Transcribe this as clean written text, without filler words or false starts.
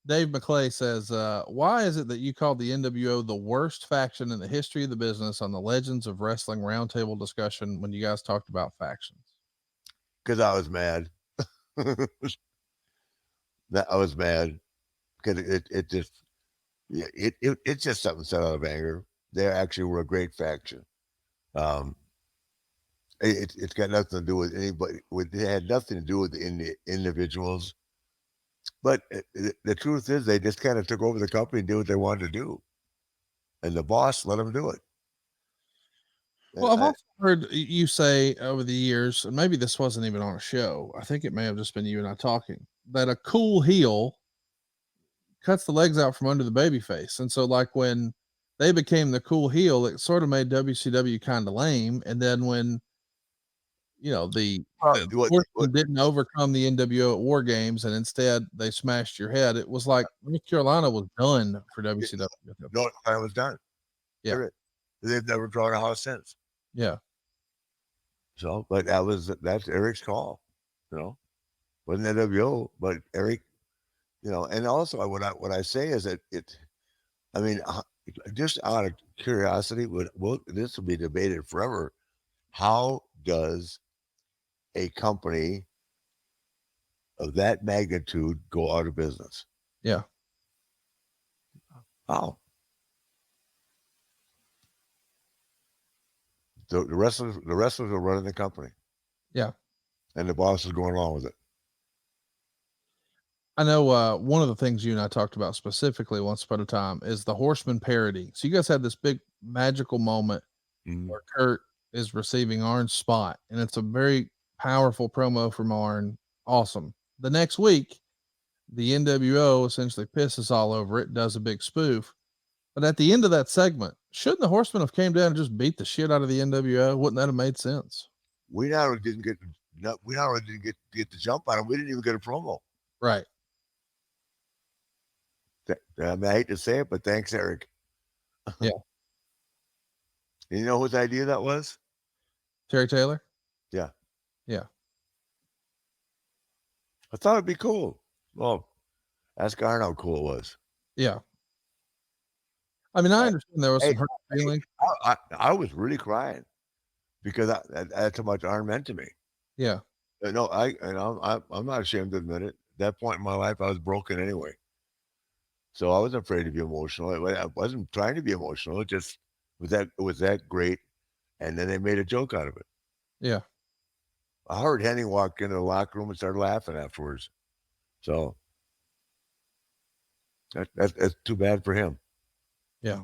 Dave McClay says, why is it that you called the NWO the worst faction in the history of the business on the Legends of Wrestling roundtable discussion when you guys talked about factions? Because I was mad. That I was mad because it just it's just something set out of anger. They actually were a great faction. Um, it's got nothing to do with anybody. It had nothing to do with the individuals. But the truth is, they just kind of took over the company and did what they wanted to do, and the boss let them do it. And Well, I've also heard you say over the years, and maybe this wasn't even on a show. I think it may have just been you and I talking that a cool heel cuts the legs out from under the baby face. And so, like, when they became the cool heel, it sort of made WCW kind of lame. And then when, the what Horsemen didn't overcome the NWO at War Games and instead they smashed your head, it was like North Carolina was done for WCW at that no, point. I was done. Yeah. Period. They've never drawn a house since. Yeah. So, but that's Eric's call, you know. Wasn't NWO, but Eric, and also what I say is that I mean, just out of curiosity, this will be debated forever. How does a company of that magnitude go out of business? Yeah. How? The wrestlers are running the company, Yeah. and the boss is going along with it. I know one of the things you and I talked about specifically once upon a time is the Horseman parody. So you guys had this big magical moment Mhm. where Kurt is receiving Arn's spot, and it's a very powerful promo from Arn. Awesome. The next week, the NWO essentially pisses all over it, does a big spoof. But at the end of that segment, shouldn't the Horsemen have came down and just beat the shit out of the NWO? Wouldn't that have made sense? We not only didn't get no, we not only didn't get the jump on him, we didn't even get a promo. Right. I mean, I hate to say it, but thanks, Eric. Yeah. And you know whose idea that was? Terry Taylor. Yeah, Yeah. I thought it'd be cool. Well, ask Arn how cool it was. Yeah. I mean, I Uh, understand there was hey, some hurt hey, feelings. I was really crying because that's how much Arn meant to me. Yeah. No, I'm not ashamed to admit it. At that point in my life, I was broken anyway, so I wasn't afraid to be emotional. I wasn't trying to be emotional. It was that great, and then they made a joke out of it. Yeah. I heard Henning walk into the locker room and started laughing afterwards. So that's too bad for him. Yeah.